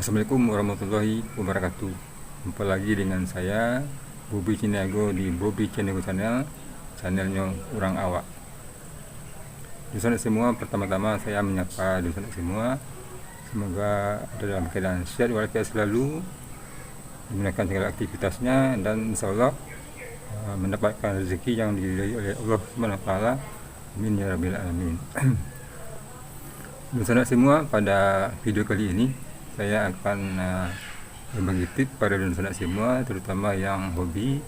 Assalamualaikum warahmatullahi wabarakatuh. Jumpa lagi dengan saya Bobi Ciniago di Bobi Ciniago Channel, channelnya orang awak. Dosen semua, pertama-tama saya menyapa dosen semua. Semoga dalam keadaan sehat walafiat selalu, menggunakan segala aktivitasnya, dan insya Allah mendapatkan rezeki yang diridhai oleh Allah Subhanahu wa taala. Amin ya rabbil alamin. Dosen semua, pada video kali ini saya akan berbagi tips pada dosen semua, terutama yang hobi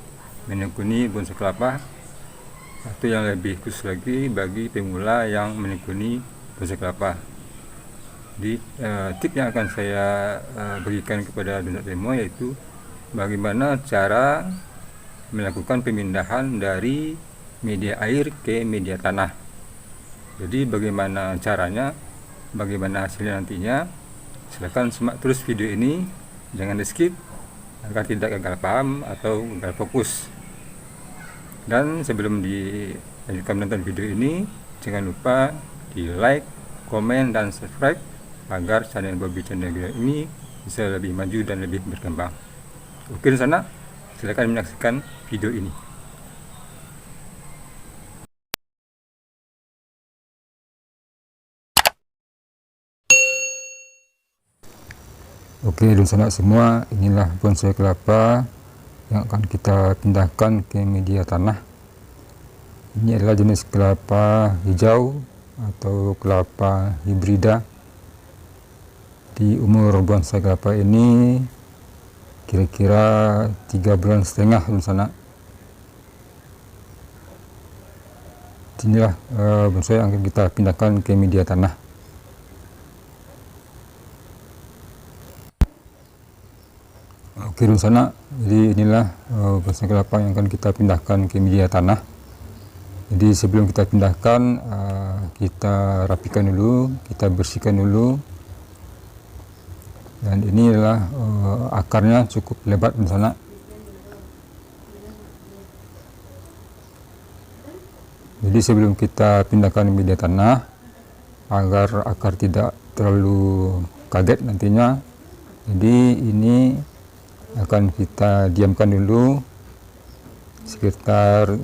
menekuni bonsai kelapa, atau yang lebih khusus lagi bagi pemula yang menekuni bonsai kelapa. Di tips yang akan saya berikan kepada dosen semua yaitu bagaimana cara melakukan pemindahan dari media air ke media tanah. Jadi bagaimana caranya, bagaimana hasilnya nantinya, silahkan simak terus video ini, jangan di skip agar tidak gagal paham atau gagal fokus. Dan sebelum dilanjutkan menonton video ini, jangan lupa di like, komen, dan subscribe agar channel Bobi Ciniago ini bisa lebih maju dan lebih berkembang. Oke, di sana silakan menyaksikan video ini. Oke, dosen semua, inilah bonsai kelapa yang akan kita pindahkan ke media tanah. Ini adalah jenis kelapa hijau atau kelapa hibrida. Di umur bonsai kelapa ini kira-kira 3,5 bulan dosen. Inilah bonsai yang akan kita pindahkan ke media tanah. Oke dosen, jadi inilah bonsai kelapa yang akan kita pindahkan ke media tanah. Jadi sebelum kita pindahkan, kita rapikan dulu, kita bersihkan dulu. Dan ini adalah akarnya cukup lebat dosen. Jadi sebelum kita pindahkan ke media tanah, agar akar tidak terlalu kaget nantinya, jadi ini akan kita diamkan dulu sekitar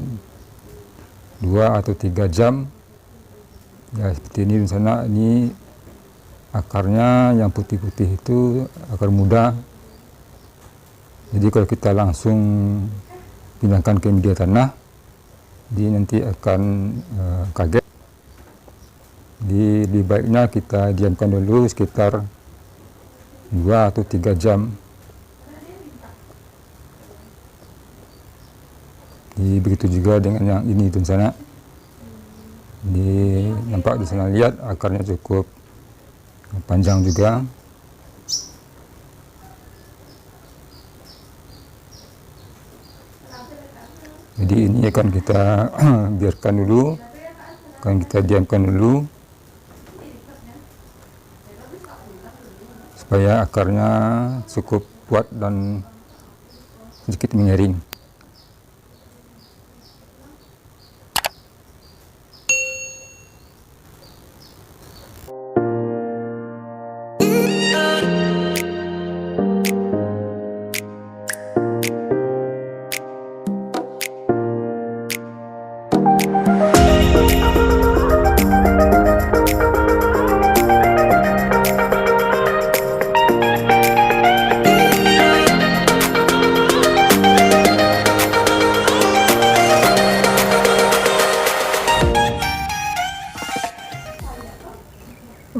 2 atau 3 jam ya, seperti ini di sana. Ini akarnya yang putih-putih itu akar muda, jadi kalau kita langsung pindahkan ke media tanah, jadi nanti akan kaget. Jadi lebih baiknya kita diamkan dulu sekitar 2 atau 3 jam. Jadi begitu juga dengan yang ini di sana. Di nampak di sana, lihat akarnya cukup panjang juga. Jadi ini akan kita biarkan dulu, akan kita diamkan dulu supaya akarnya cukup kuat dan sedikit mengering.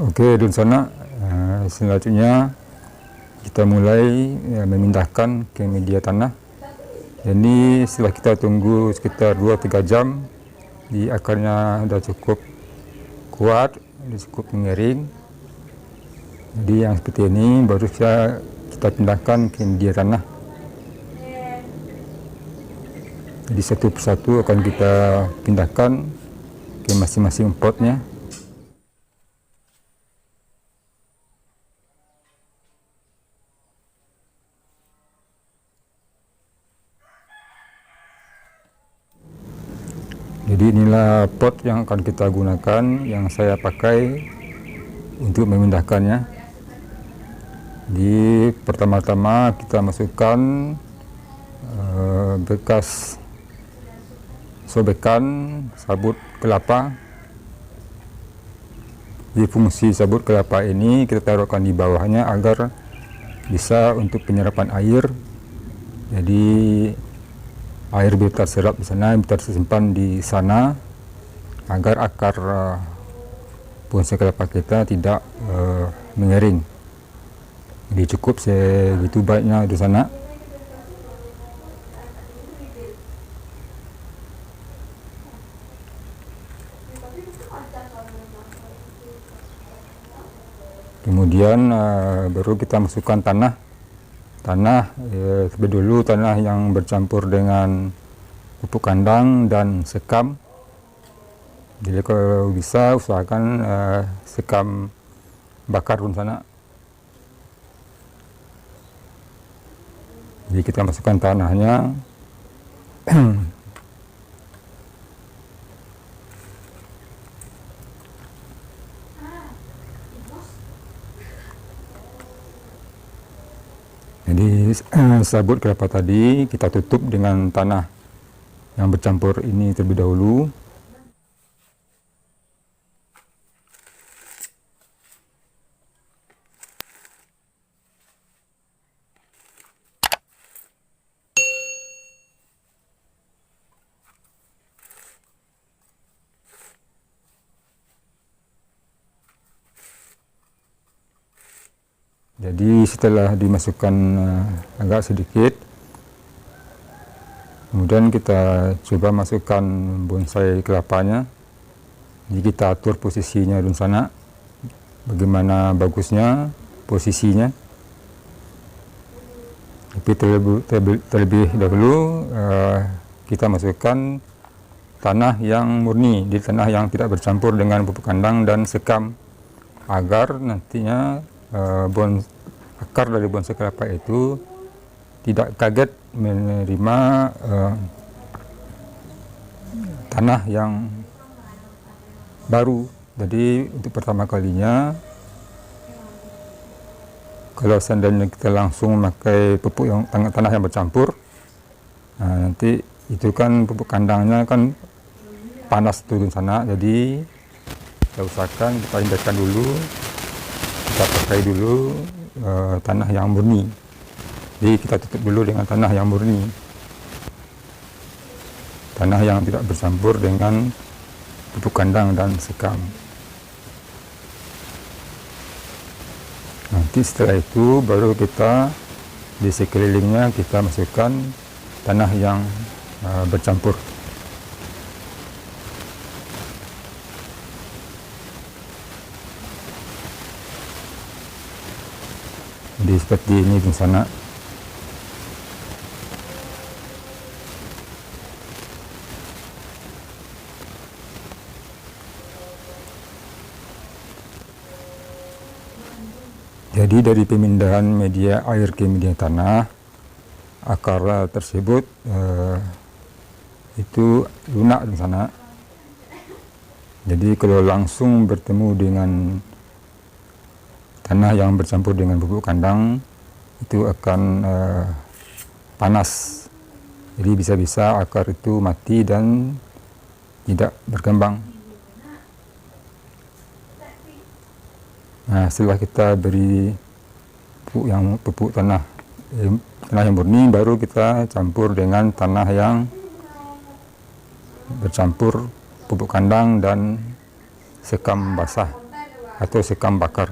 Oke dosen, selanjutnya kita mulai memindahkan ke media tanah. Jadi setelah kita tunggu sekitar 2-3 jam, di akarnya sudah cukup kuat, cukup mengering. Jadi yang seperti ini baru kita pindahkan ke media tanah. Jadi satu persatu akan kita pindahkan ke masing-masing potnya. Jadi inilah pot yang akan kita gunakan, yang saya pakai untuk memindahkannya. Di pertama-tama kita masukkan bekas sobekan sabut kelapa. Di fungsi sabut kelapa ini kita taruhkan di bawahnya agar bisa untuk penyerapan air. Jadi air bisa terserap di sana, bisa tersimpan di sana agar akar bonsai kelapa kita tidak mengering. Jadi cukup segitu baiknya di sana. Kemudian baru kita masukkan tanah terlebih dulu, tanah yang bercampur dengan pupuk kandang dan sekam. Jadi kalau bisa usahakan sekam bakar di sana. Jadi kita masukkan tanahnya. Jadi sabut kelapa tadi kita tutup dengan tanah yang bercampur ini terlebih dahulu. Jadi setelah dimasukkan agak sedikit, kemudian kita coba masukkan bonsai kelapanya. Jadi kita atur posisinya di sana, bagaimana bagusnya posisinya. Tapi terlebih dahulu kita masukkan tanah yang murni, di tanah yang tidak bercampur dengan pupuk kandang dan sekam, agar nantinya akar dari bonsai kelapa itu tidak kaget menerima tanah yang baru. Jadi untuk pertama kalinya, kalau seandainya kita langsung memakai pupuk yang tanah yang bercampur, nanti itu kan pupuk kandangnya kan panas turun sana. Jadi kita usahakan kita hindari dulu, kita pakai dulu tanah yang murni. Jadi kita tutup dulu dengan tanah yang murni, tanah yang tidak bercampur dengan pupuk kandang dan sekam. Nanti setelah itu baru kita di sekelilingnya kita masukkan tanah yang bercampur. Jadi seperti ini di sana. Jadi dari pemindahan media air ke media tanah, akar tersebut itu lunak di sana. Jadi kalau langsung bertemu dengan tanah yang bercampur dengan pupuk kandang, itu akan panas. Jadi bisa-bisa akar itu mati dan tidak berkembang. Nah, setelah kita beri pupuk tanah yang murni, baru kita campur dengan tanah yang bercampur pupuk kandang dan sekam basah atau sekam bakar.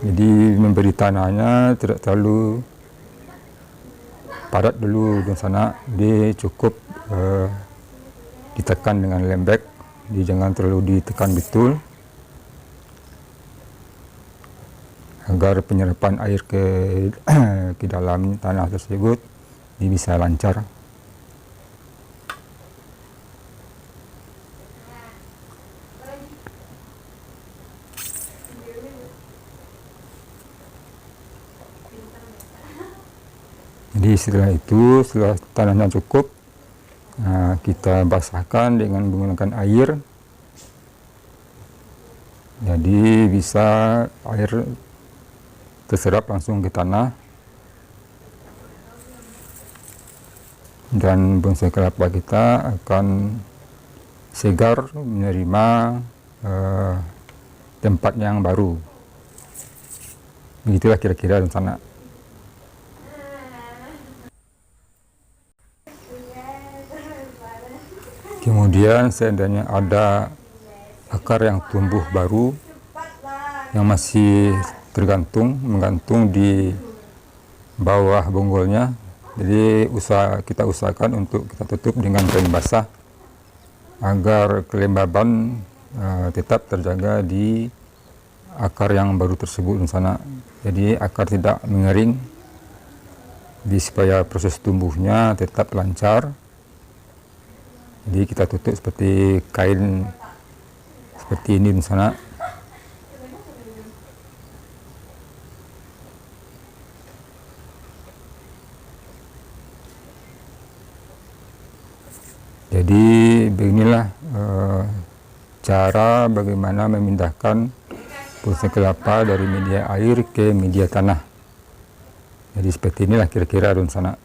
Jadi memberi tanahnya tidak terlalu padat dulu di sana, dia cukup ditekan dengan lembek, jadi jangan terlalu ditekan betul, agar penyerapan air ke dalam tanah tersebut ini bisa lancar. Jadi setelah tanahnya cukup, kita basahkan dengan menggunakan air. Jadi bisa air terserap langsung ke tanah, dan bonsai kelapa kita akan segar menerima tempat yang baru. Begitulah kira-kira rencana. Kemudian seandainya ada akar yang tumbuh baru yang masih menggantung di bawah bonggolnya, jadi kita usahakan untuk kita tutup dengan kain basah agar kelembaban tetap terjaga di akar yang baru tersebut di sana. Jadi akar tidak mengering, supaya proses tumbuhnya tetap lancar. Jadi kita tutup seperti kain seperti ini di sana. Jadi beginilah cara bagaimana memindahkan bonsai kelapa dari media air ke media tanah. Jadi seperti inilah kira-kira rencana.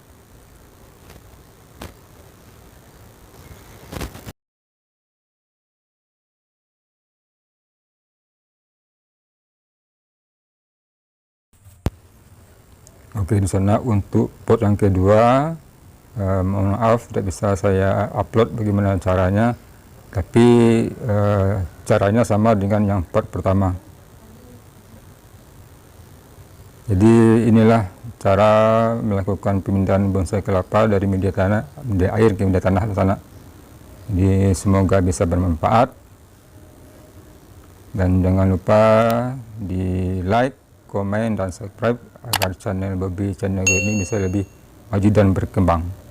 Oke, di sana untuk pot yang kedua, mohon maaf tidak bisa saya upload bagaimana caranya, tapi caranya sama dengan yang pot pertama. Jadi inilah cara melakukan pemindahan bonsai kelapa dari media air ke media tanah di sana. Jadi semoga bisa bermanfaat, dan jangan lupa di like, komen, dan subscribe agar channel Bobby Channel ini bisa lebih maju dan berkembang.